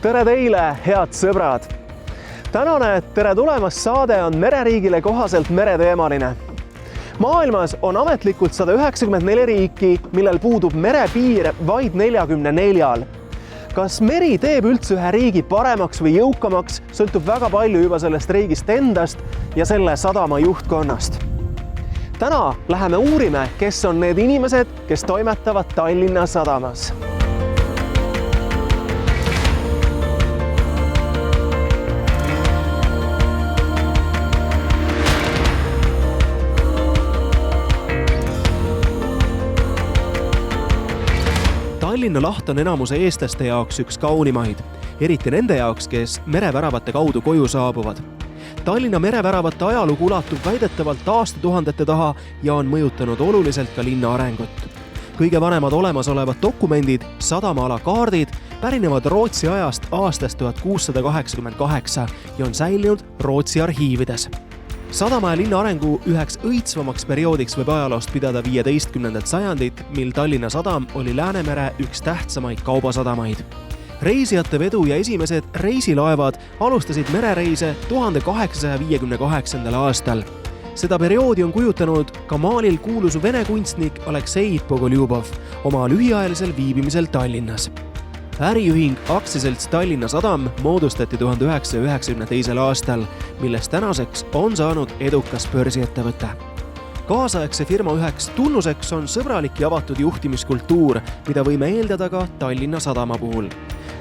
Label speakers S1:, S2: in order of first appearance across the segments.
S1: Tere teile, head sõbrad! Tänane Tere tulemast saade on mereriigile kohaselt mereteemaline. Maailmas on ametlikult 194 riiki, millel puudub merepiir vaid 44-l. Kas meri teeb üldse ühe riigi paremaks või jõukamaks, sõltub väga palju juba sellest riigist endast ja selle sadama juhtkonnast. Täna läheme uurime, kes on need inimesed, kes toimetavad Tallinna sadamas. Tallinna laht on enamuse eestlaste jaoks üks kaunimaid, eriti nende jaoks, kes mereväravate kaudu koju saabuvad. Tallinna mereväravate ajalugu ulatub väidetavalt aastatuhandete taha ja on mõjutanud oluliselt ka linna arengut. Kõige vanemad olemasolevad dokumendid, sadamaala kaardid, pärinevad Rootsi ajast aastast 1688 ja on säilinud Rootsi arhiivides. Sadama ja linna arengu üheks õitsvamaks perioodiks võib ajaloost pidada 15. sajandit, mil Tallinna sadam oli Läänemere üks tähtsamaid kaubasadamaid. Reisijate vedu ja esimesed reisilaevad alustasid merereise 1858. aastal. Seda perioodi on kujutanud ka maalil kuulus vene kunstnik Aleksei Pogoljubov oma lühiajalisel viibimisel Tallinnas. Äriühing aktsiaselts Tallinna Sadam moodustati 1992. aastal, millest tänaseks on saanud edukas börsiettevõte. Kaasaegse firma üheks tunnuseks on sõbralik ja avatud juhtimiskultuur, mida võime eeldada ka Tallinna Sadama puhul.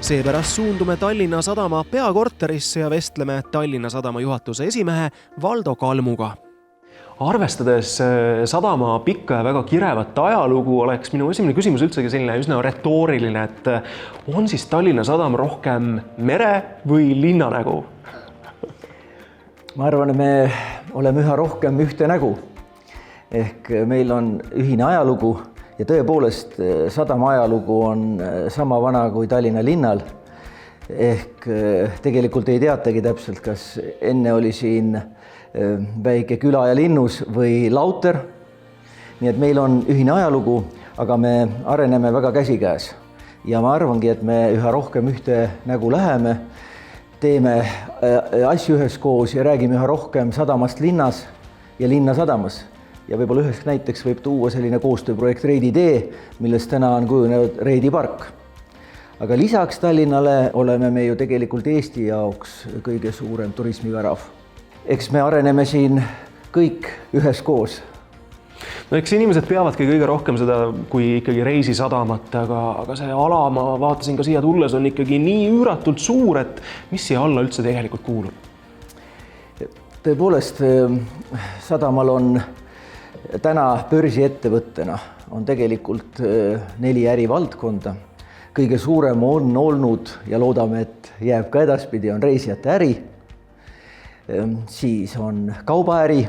S1: Seepärast suundume Tallinna Sadama peakorterisse ja vestleme Tallinna Sadama juhatuse esimehe Valdo Kalmuga. Arvestades sadama pikka ja väga kirevat ajalugu, oleks minu esimene küsimus üldsegi selline üsna retooriline, et on siis Tallinna Sadam rohkem mere- või linnanägu?
S2: Ma arvan, et me oleme üha rohkem ühte nägu. Ehk meil on ühine ajalugu ja tõepoolest sadama ajalugu on sama vana kui Tallinna linnal. Ehk tegelikult ei teatagi täpselt, kas enne oli siin väike küla ja linnus või lauter. Nii et meil on ühine ajalugu, aga me areneme väga käsikäes. Ja ma arvangi, et me üha rohkem ühte nägu läheme, teeme asju üheskoos ja räägime üha rohkem sadamast linnas ja linna sadamas. Ja võib-olla üheks näiteks võib tuua selline koostööprojekt Reidi tee, millest täna on kujunenud Reidi park. Aga lisaks Tallinnale oleme me ju tegelikult Eesti jaoks kõige suurem turismivärav. Eks me areneme siin kõik üheskoos.
S1: No eks inimesed peavadki kõige rohkem seda kui ikkagi reisisadamat, aga see ala, ma vaatasin ka siia tulles, on ikkagi nii üüratult suur, et mis siia alla üldse tegelikult kuulub?
S2: Tõepoolest, sadamal on täna börsiettevõttena on tegelikult 4 ärivaldkonda. Kõige suurem on olnud ja loodame, et jääb ka edaspidi, on reisijate äri. Siis on kaubaäri,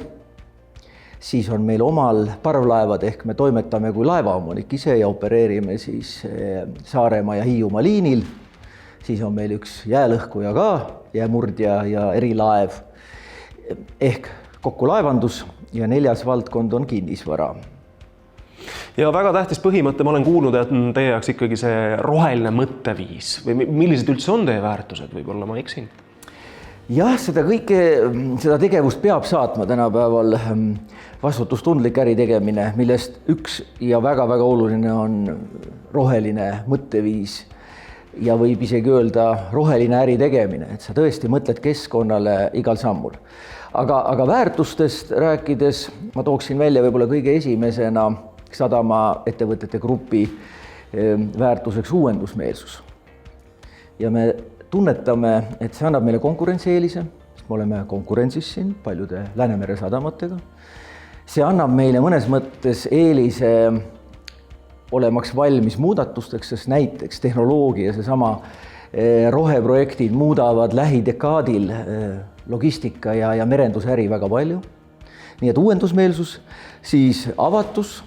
S2: siis on meil omal parvlaevad, ehk me toimetame kui laevaomanik ise ja opereerime siis Saaremaa ja Hiiumaa liinil. Siis on meil üks jäälõhkuja ka, jäämurdja ja erilaev, ehk kokku laevandus ja 4. valdkond on kinnisvara.
S1: Ja väga tähtis põhimõte, ma olen kuulnud, et teie jaoks ikkagi see roheline mõtteviis või millised üldse on teie väärtused, võib-olla ma eksin?
S2: Jah, seda tegevust peab saatma tänapäeval vastutustundlik äri tegemine, millest üks ja väga-väga oluline on roheline mõtteviis ja võib isegi öelda roheline äri tegemine, et sa tõesti mõtled keskkonnale igal sammul. Aga väärtustest rääkides ma tooksin välja võib-olla kõige esimesena sadama ettevõtete grupi väärtuseks uuendusmeelsus. Ja me tunnetame, et see annab meile konkurentsieelise, sest me oleme konkurentsis siin paljude Läänemere sadamatega. See annab meile mõnes mõttes eelise olemaks valmis muudatusteks, sest näiteks tehnoloogia, seesama roheprojektid muudavad lähidekaadil logistika ja merendusäri väga palju. Nii et uuendusmeelsus, siis avatus.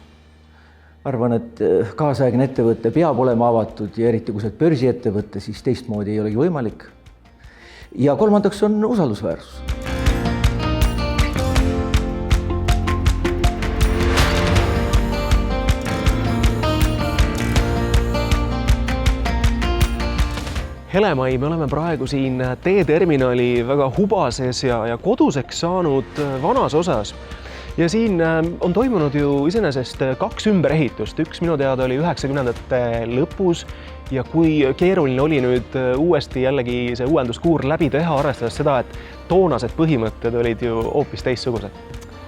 S2: Arvan, et kaasaegne ettevõte peab olema avatud ja eriti kui see börsiettevõte, siis teistmoodi ei olegi võimalik. Ja kolmandaks on usaldusväärsus.
S1: Helemai, me oleme praegu siin teeterminali väga hubases ja koduseks saanud vanas osas. Ja siin on toimunud ju iseenesest 2 ümberehitust. Üks minu teada oli 90ndate lõpus ja kui keeruline oli nüüd uuesti jällegi see uuenduskuur läbi teha, arvestades seda, et toonased põhimõtted olid ju hoopis teistsugused.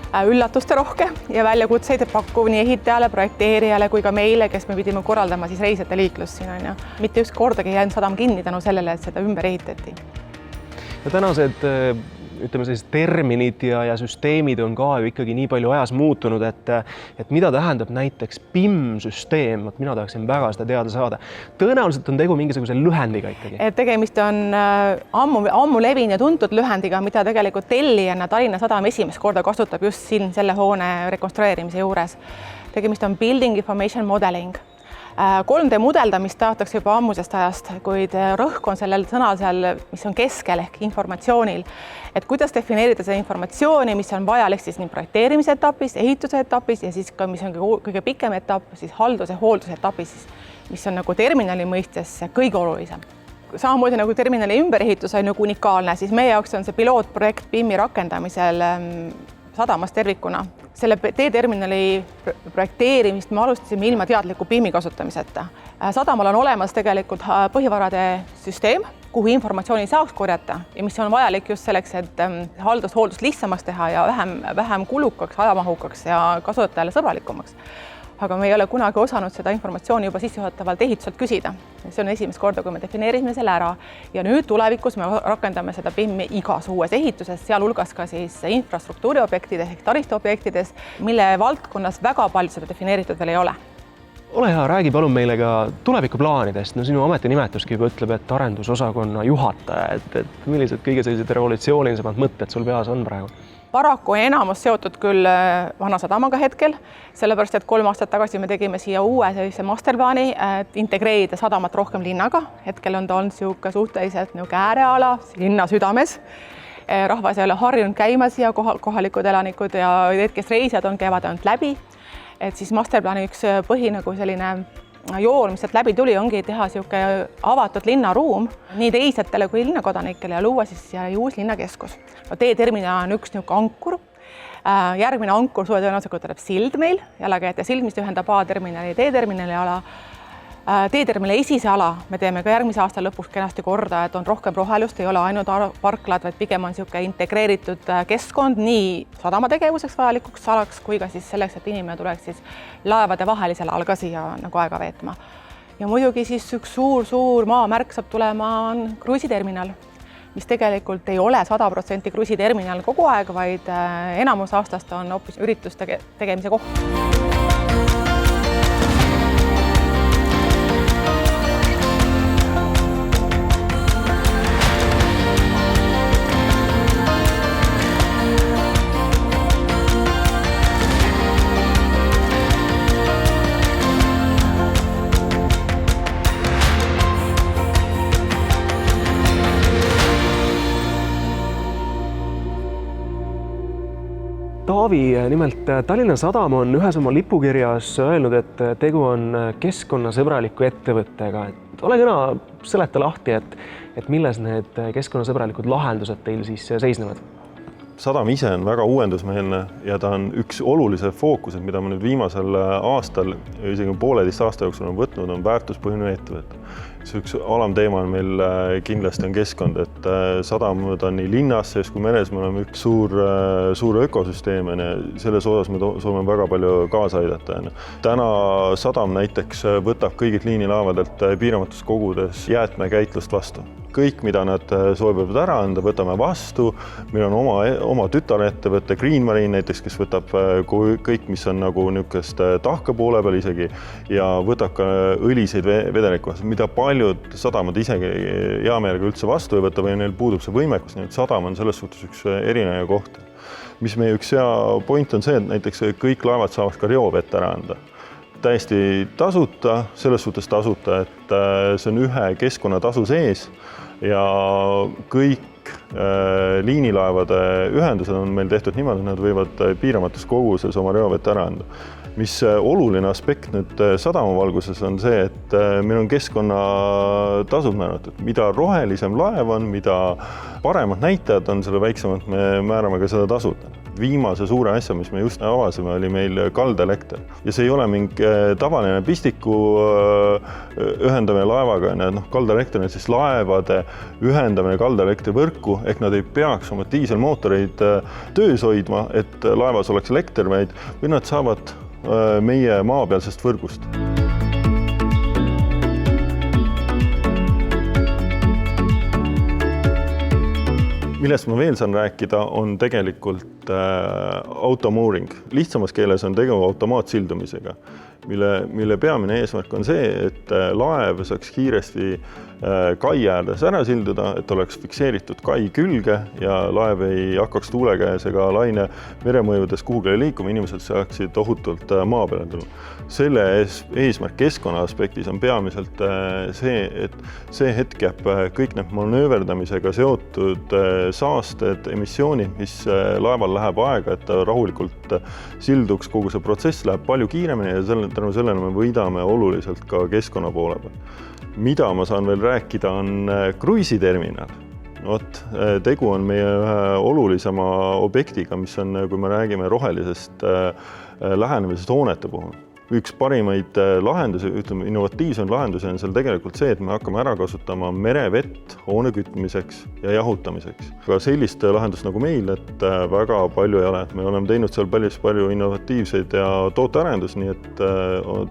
S3: Üllatuste rohke ja väljakutseid pakkuv nii ehitajale, projekteerijale kui ka meile, kes me pidime korraldama siis reisijate liiklust siin on. Mitte üks kordagi jäänud sadam kinni tänu sellele, et seda ümber ehitati.
S1: Ja tänased ütleme sellised terminid ja süsteemid on ka ju ikkagi nii palju ajas muutunud, et mida tähendab näiteks PIM-süsteem, mina tahaksin väga seda teada saada. Tõenäoliselt on tegu mingisuguse lühendiga ikkagi.
S3: Tegemist on ammu levin ja tuntud lühendiga, mida tegelikult tellijana Tallinna Sadam esimest korda kasutab just siin selle hoone rekonstrueerimise juures. Tegemist on Building Information Modeling. 3D mudeldamist tahetakse juba ammusest ajast, kuid rõhk on sellel sõnal seal, mis on keskel ehk informatsioonil. Et kuidas defineerida seda informatsiooni, mis on vajalik siis nii projekteerimise etapis, ehituse etapis ja siis ka, mis on kõige pikem etapp, siis haldus- ja hoolduse etapis, mis on nagu terminali mõistes kõige olulisem. Samamoodi nagu terminali ümberehitus on nagu unikaalne, siis meie jaoks on see pilootprojekt BIM-i rakendamisel sadamas tervikuna. Selle teeterminali projekteerimist me alustasime ilma teadliku BIM-i kasutamiseta. Sadamal on olemas tegelikult põhivarade süsteem, kuhu informatsiooni saaks korjata ja mis on vajalik just selleks, et haldus-hooldust lihtsamaks teha ja vähem kulukaks, ajamahukaks ja kasutajale sõbralikumaks. Aga me ei ole kunagi osanud seda informatsiooni juba sissejuhatavalt ehituselt küsida. See on esimest korda, kui me defineerisime selle ära ja nüüd tulevikus me rakendame seda BIM-i igas uues ehituses, sealhulgas ka siis infrastruktuuriobjektides ehk taristuobjektides, mille valdkonnas väga palju seda defineeritud veel ei ole.
S1: Ole hea, räägi palun meile ka tulevikuplaanidest. No sinu ametinimetuski juba ütleb, et arendusosakonna juhataja, et millised kõige sellised revolutsioonilisemad mõtted sul peas on praegu?
S3: Paraku on enamus seotud küll Vanasadamaga hetkel, sellepärast, et 3 aastat tagasi me tegime siia uue sellise masterplaani, et integreerida sadamat rohkem linnaga. Hetkel on ta olnud suhteliselt ääreala linna südames. Rahvas ei ole harjunud käima siia kohalikud elanikud ja need, kes reisijad on, käivad ainult läbi. Et siis masterplaani üks põhi nagu selline joon, mis sealt läbi tuli, ongi teha sihuke avatud linnaruum nii teisatele kui linnakodanikele ja luua siis uus linnakeskus. Teeterminal on üks ankur. Järgmine ankur suve tõenäoliselt tuleb sild meil, jalakäijate sild, mis ühendab A-terminali ja D-terminali ala. Teeterminali esise ala me teeme ka järgmise aasta lõpuks kenasti korda, et on rohkem rohelust, ei ole ainult parklad, vaid pigem on sihuke integreeritud keskkond nii sadama tegevuseks vajalikuks alaks kui ka siis selleks, et inimene tuleks siis laevade vahelisel alal ka siia nagu aega veetma. Ja muidugi siis üks suur maamärk saab tulema on kruiisiterminal, mis tegelikult ei ole 100% kruiisiterminal kogu aeg, vaid enamus aastast on hoopis ürituste tegemise koht.
S1: Taavi, nimelt Tallinna Sadam on ühes oma lipukirjas öelnud, et tegu on keskkonnasõbraliku ettevõttega. Ole kena, seleta lahti, et milles need keskkonnasõbralikud lahendused teil siis seisnevad?
S4: Sadam ise on väga uuendusmeelne ja ta on üks olulise fookused, mida ma nüüd viimasel aastal, isegi 1,5 aasta jooksul on võtnud, on väärtuspõhine ettevõte. See üks alamteema on meil kindlasti on keskkond, et sadamad on nii linnas sees kui meres, me oleme üks suur ökosüsteem ja selles osas me soovime väga palju kaasa aidata. Täna sadam näiteks võtab kõigilt liinilaevadelt piiramatus kogudes jäätmekäitlust vastu. Kõik, mida nad soovivad ära anda, võtame vastu. Meil on oma tütarettevõte Green Marine näiteks, kes võtab kõik, mis on nagu niisugust tahka poole peal isegi ja võtab ka õliseid vedelikke vastu, mida paljud sadamad isegi hea meelega üldse vastu ei võta või neil puudub see võimekus, nii et sadam on selles suhtes üks erinev koht. Mis meie üks hea point on see, et näiteks kõik laevad saavad ka reovett ära anda. Täiesti tasuta, selles suhtes tasuta, et see on ühe keskkonnatasu sees ja kõik liinilaevade ühendused on meil tehtud niimoodi, et nad võivad piiramatus koguses oma reovett ära anda. mis oluline aspekt nüüd sadama valguses on see, et meil on keskkonnatasud määratud. Mida rohelisem laev on, mida paremad näitajad on, selle väiksemalt me määrame ka seda tasud. Viimase suure asja, mis me just avasime, oli meil kaldaelekter. Ja see ei ole mingi tavaline pistiku ühendamine laevaga. Kaldaelekter on siis laevade ühendamine kaldaelektri võrku, ehk nad ei peaks oma diiselmootoreid töös hoidma, et laevas oleks elekter, või nad saavad meie maapealsest võrgust. Millest ma veel saan rääkida, on tegelikult automooring. Lihtsamas keeles on tegu automaatsildumisega, mille peamine eesmärk on see, et laev saaks kiiresti kai äärdes ära silduda, et oleks fikseeritud kai külge ja laev ei hakkaks tuule käes ega laine meremõjudes kuhugile liikuma, inimesed saaksid ohutult maa peale tulla. Selle eesmärk keskkonna aspektis on peamiselt see, et see hetk jääb kõik need manööverdamisega seotud saasted, emissioonid, mis laeval läheb aega, et ta rahulikult silduks, kogu see protsess läheb palju kiiremini ja tänu sellele me võidame oluliselt ka keskkonna poole peal. Mida ma saan veel rääkida, on kruiisiterminal. Tegu on meie ühe olulisema objektiga, mis on, kui me räägime rohelisest lähenemisest hoonete puhul. Üks parimaid lahendusi, ütleme innovatiivsem lahendusi on seal tegelikult see, et me hakkame ära kasutama merevett hoone kütmiseks ja jahutamiseks. Aga sellist lahendust nagu meil, et väga palju ei ole. Me oleme teinud seal palju innovatiivseid ja tootearendus, nii et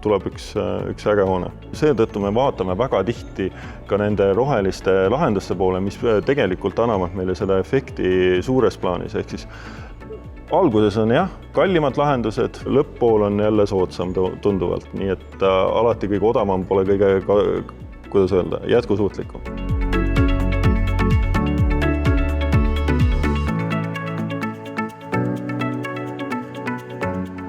S4: tuleb üks äge hoone. Seetõttu me vaatame väga tihti ka nende roheliste lahenduste poole, mis tegelikult annavad meile seda efekti suures plaanis, ehk siis alguses on kallimad lahendused, lõpppool on jälle soodsam tunduvalt, nii et alati kõige odavam pole kõige, kuidas öelda, jätkusuutlikum.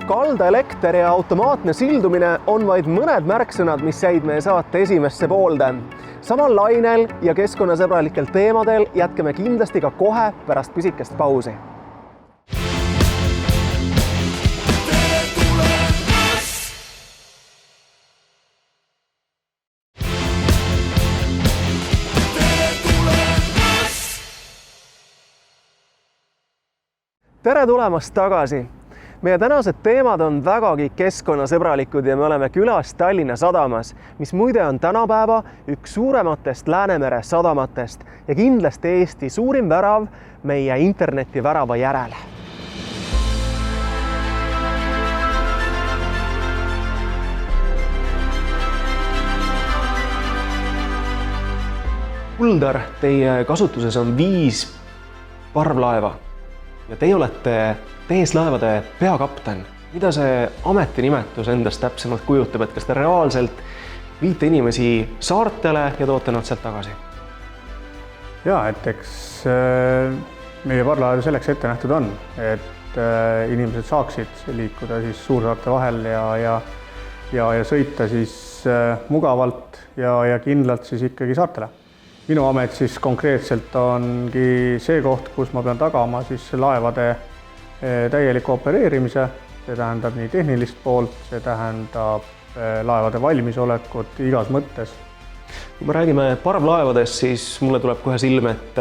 S1: Kaldaelekter ja automaatne sildumine on vaid mõned märksõnad, mis jäid meie saate esimesse poolde. Samal lainel ja keskkonnasõbralikel teemadel jätkame kindlasti ka kohe pärast pisikest pausi. Tere tulemast tagasi! Meie tänased teemad on vägagi keskkonnasõbralikud ja me oleme külas Tallinna sadamas, mis muide on tänapäeva üks suurematest Läänemere sadamatest ja kindlasti Eesti suurim värav meie internetivärava järele. Kuldar, teie kasutuses on 5 parvlaeva. Ja teie olete teeslaevade peakapten. Mida see ametinimetus endast täpsemalt kujutab, et kas te reaalselt viite inimesi saartele ja toote nad sealt tagasi?
S5: Et eks meie parvlaevad selleks ette nähtud on, et inimesed saaksid liikuda siis suursaarte vahel ja sõita siis mugavalt ja kindlalt siis ikkagi saartele. Minu amet siis konkreetselt ongi see koht, kus ma pean tagama siis laevade täieliku opereerimise. See tähendab nii tehnilist poolt, see tähendab laevade valmisolekut igas mõttes.
S1: Kui me räägime parvlaevadest, siis mulle tuleb kohe silme, et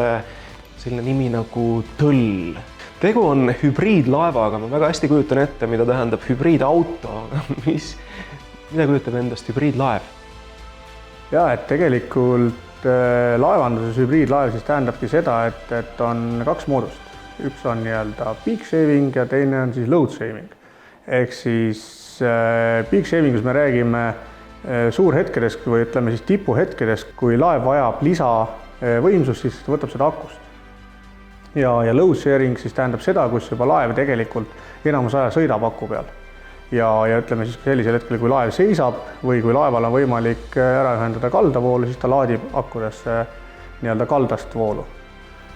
S1: selline nimi nagu Tõll. Tegu on hübriidlaevaga, ma väga hästi kujutan ette, mida tähendab hübriidauto. Mida kujutab endast hübriidlaev?
S5: Et tegelikult laevanduses hübriidlaev siis tähendabki seda, et on 2 moodust. Üks on nii-öelda peak shaving ja teine on siis load shaving. Ehk siis peak shavingus me räägime suurhetkedest või ütleme siis tipuhetkedest, kui laev vajab lisavõimsust, siis võtab seda akust. Ja load sharing siis tähendab seda, kus juba laev tegelikult enamus aja sõidab aku peal. Ja ütleme siis sellisel hetkel, kui laev seisab või kui laeval on võimalik ära ühendada kaldavoolu, siis ta laadib akkudesse nii-öelda kaldast voolu.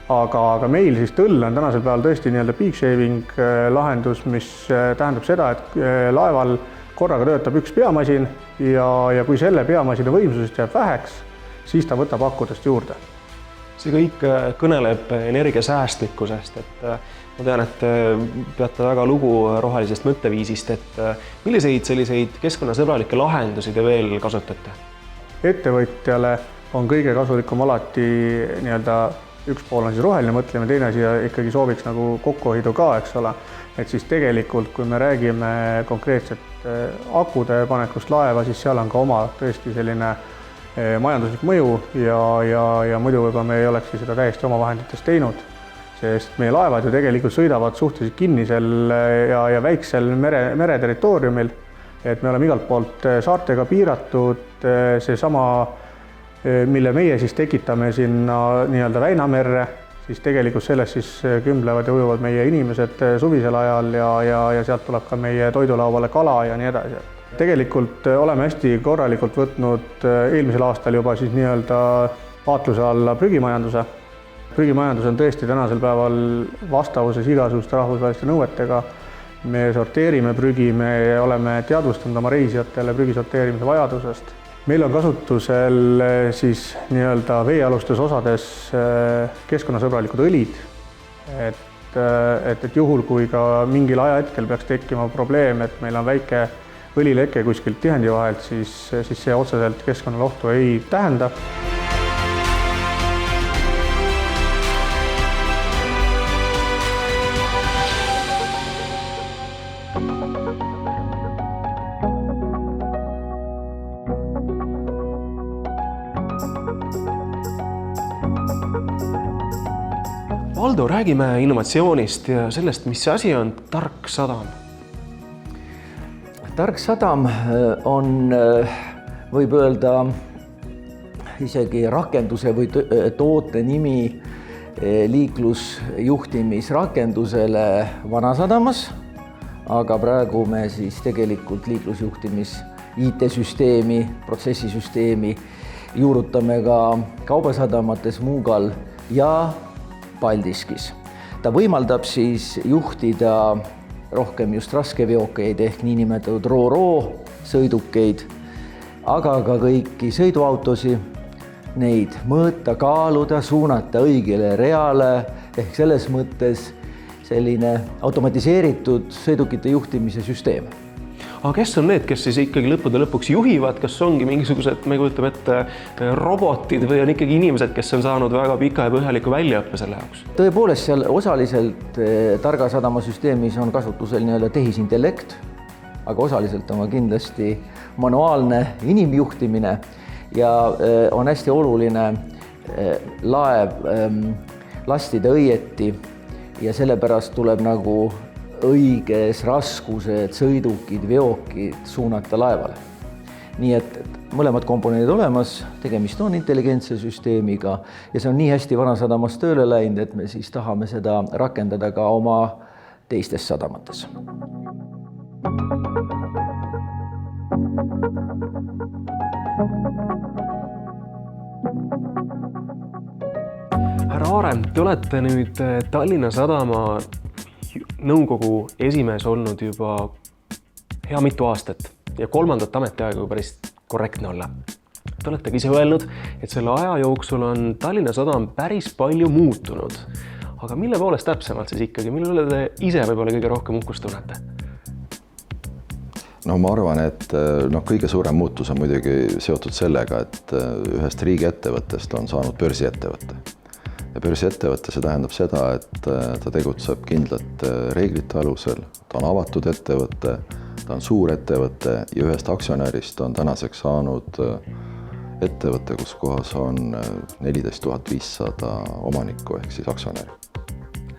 S5: Aga meil siis Tõll on tänasel päeval tõesti nii-öelda peak shaving lahendus, mis tähendab seda, et laeval korraga töötab üks peamasin ja kui selle peamasina võimsusest jääb väheks, siis ta võtab akkudest juurde.
S1: See kõik kõneleb energiasäästlikkusest, et ma tean, et peate väga lugu rohelisest mõtteviisist, et milliseid selliseid keskkonnasõbralikke lahendusi te veel kasutate?
S5: Ettevõtjale on kõige kasulikum alati nii-öelda üks pool on siis roheline mõtlemine, teine asi ikkagi sooviks nagu kokkuhoidu ka, eks ole. Et siis tegelikult, kui me räägime konkreetselt akude panekust laeva, siis seal on ka oma tõesti selline majanduslik mõju ja muidu võib-olla me ei olekski seda täiesti oma vahenditest teinud, sest meie laevad ju tegelikult sõidavad suhteliselt kinnisel ja väiksel mere territooriumil, et me oleme igalt poolt saartega piiratud, seesama, mille meie siis tekitame sinna nii-öelda Väinamerre, siis tegelikult sellest siis kümblevad ja ujuvad meie inimesed suvisel ajal ja sealt tuleb ka meie toidulauale kala ja nii edasi. Tegelikult oleme hästi korralikult võtnud eelmisel aastal juba siis nii-öelda vaatluse alla prügimajanduse. Prügimajandus on tõesti tänasel päeval vastavuses igasuguste rahvusvaheliste nõuetega. Me sorteerime prügi, me oleme teadvustanud oma reisijatele prügi sorteerimise vajadusest. Meil on kasutusel siis nii-öelda veealustes osades keskkonnasõbralikud õlid, et juhul, kui ka mingil ajahetkel peaks tekkima probleem, et meil on väike õlileke kuskilt tihendi vahelt, siis see otseselt keskkonnalohtu ei tähenda.
S1: Valdo, räägime innovatsioonist ja sellest, mis asi on tark sadam.
S2: Tark sadam on, võib öelda, isegi rakenduse või toote nimi liiklusjuhtimisrakendusele Vanasadamas, aga praegu me siis tegelikult liiklusjuhtimis IT-süsteemi, protsessisüsteemi juurutame ka kaubasadamates Muugal ja Paldiskis. Ta võimaldab siis juhtida rohkem just raskeveokeid ehk niinimetatud RoRo sõidukeid, aga ka kõiki sõiduautosid, neid mõõta, kaaluda, suunata õigele reale ehk selles mõttes selline automatiseeritud sõidukite juhtimise süsteem.
S1: Aga kes on need, kes siis ikkagi lõppude lõpuks juhivad, kas ongi mingisugused, me kujutame ette, robotid või on ikkagi inimesed, kes on saanud väga pika ja põhjaliku väljaõppe selle jaoks?
S2: Tõepoolest, seal osaliselt targa sadama süsteemis on kasutusel nii-öelda tehisintellekt, aga osaliselt on kindlasti manuaalne inimjuhtimine ja on hästi oluline laev lastida õieti ja sellepärast tuleb nagu õiges raskused, sõidukid, veokid suunata laevale. Nii et mõlemad komponendid olemas, tegemist on intelligentse süsteemiga ja see on nii hästi Vanasadamas tööle läinud, et me siis tahame seda rakendada ka oma teistes sadamates.
S1: Härra Aare, te olete nüüd Tallinna Sadama nõukogu esimees olnud juba hea mitu aastat ja 3. ametiaega päris korrektne olla. Te oletegi ise öelnud, et selle aja jooksul on Tallinna Sadam päris palju muutunud. Aga mille poolest täpsemalt siis ikkagi? Mille üle te ise võib-olla kõige rohkem uhkust tunnete?
S6: No ma arvan, et kõige suurem muutus on muidugi seotud sellega, et ühest riigiettevõttest on saanud börsiettevõtte. Ja börsiettevõtte see tähendab seda, et ta tegutseb kindlate reeglite alusel, ta on avatud ettevõtte, ta on suur ettevõtte ja ühest aktsionärist on tänaseks saanud ettevõtte, kus kohas on 14 500 omanikku ehk siis aktsionäri.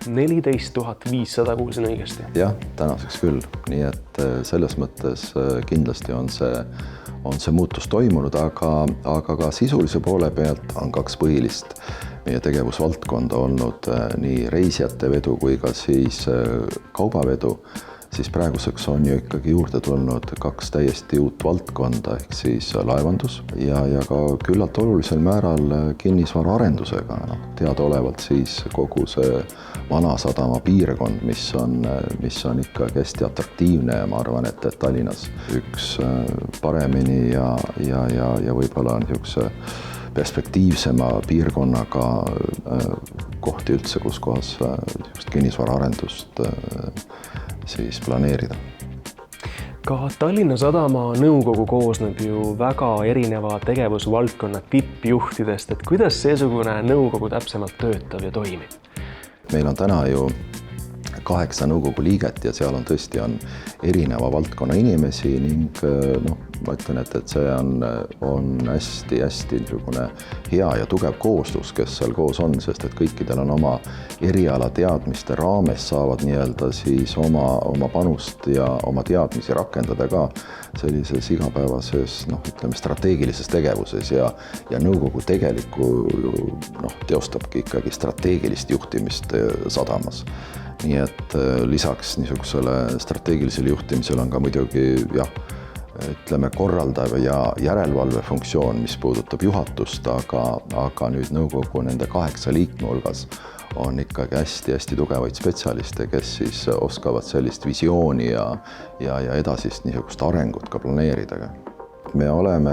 S1: 14 500, kuulsin õigesti?
S6: Jah, tänaseks küll. Nii et selles mõttes kindlasti on see muutus toimunud, aga ka sisulise poole pealt on 2 põhilist meie tegevusvaldkonda olnud nii reisijate vedu kui ka siis kaubavedu, siis praeguseks on ju ikkagi juurde tulnud 2 täiesti uut valdkonda ehk siis laevandus ja ka küllalt olulisel määral kinnisvara arendusega. Teadaolevalt siis kogu see Vanasadama piirkond, mis on ikka hästi atraktiivne ja ma arvan, et Tallinnas üks paremini ja võib-olla on niisuguse perspektiivsema piirkonnaga kohti üldse, kus kohas kinnisvaraarendust siis planeerida.
S1: Ka Tallinna Sadama nõukogu koosneb ju väga erineva tegevusvaldkonna tippjuhtidest, et kuidas seesugune nõukogu täpsemalt töötab ja toimib?
S6: Meil on täna ju 8 nõukogu liiget ja seal on tõesti erineva valdkonna inimesi ning ma ütlen, et see on hästi niisugune hea ja tugev kooslus, kes seal koos on, sest et kõikidel on oma eriala teadmiste raames saavad nii-öelda siis oma panust ja oma teadmisi rakendada ka sellises igapäevases, ütleme, strateegilises tegevuses ja nõukogu teostabki ikkagi strateegilist juhtimist sadamas. Nii et lisaks niisugusele strateegilisele juhtimisele on ka muidugi ütleme korraldav ja järelevalve funktsioon, mis puudutab juhatust, aga nüüd nõukogu nende 8 liikme hulgas on ikkagi hästi tugevaid spetsialiste, kes siis oskavad sellist visiooni ja edasist niisugust arengut ka planeerida. Me oleme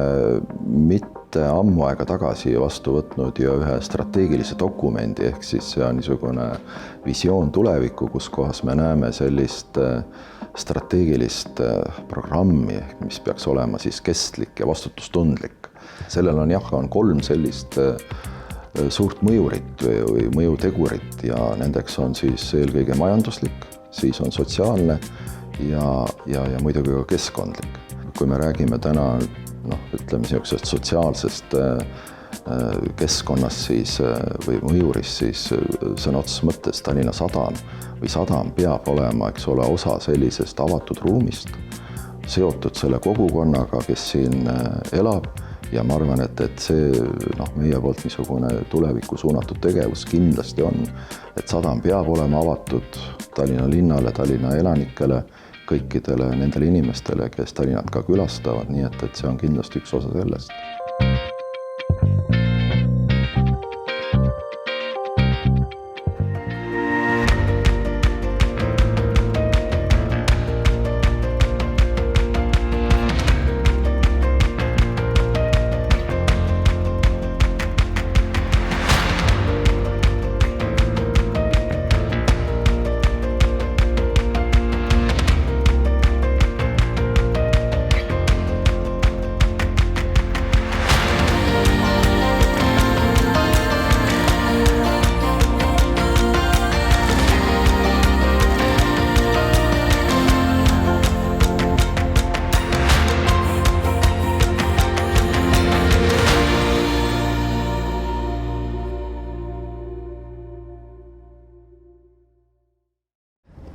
S6: mitte ammu aega tagasi vastu võtnud ju ühe strateegilise dokumendi, ehk siis see on niisugune visioon tulevikku, kus kohas me näeme sellist strateegilist programmi, mis peaks olema siis kestlik ja vastutustundlik. Sellel on 3 sellist suurt mõjurit või mõjutegurit ja nendeks on siis eelkõige majanduslik, siis on sotsiaalne ja muidugi ka keskkondlik. Kui me räägime täna, ütleme niisugusest sotsiaalsest keskkonnast siis, või mõjurist, siis sõna otseses mõttes Tallinna Sadam peab olema, osa sellisest avatud ruumist, seotud selle kogukonnaga, kes siin elab ja ma arvan, et see meie poolt niisugune tulevikku suunatud tegevus kindlasti on, et Sadam peab olema avatud Tallinna linnale, Tallinna elanikele, kõikidele nendele inimestele, kes Tallinnat ka külastavad, nii et see on kindlasti üks osa sellest.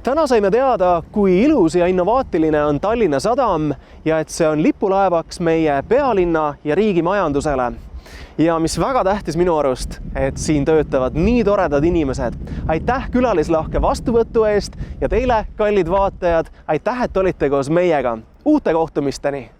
S1: Täna saime teada, kui ilus ja innovaatiline on Tallinna Sadam ja et see on lipulaevaks meie pealinna ja riigi majandusele. Ja mis väga tähtis minu arust, et siin töötavad nii toredad inimesed. Aitäh külalislahke vastuvõtu eest ja teile, kallid vaatajad, aitäh, et olite koos meiega. Uute kohtumisteni!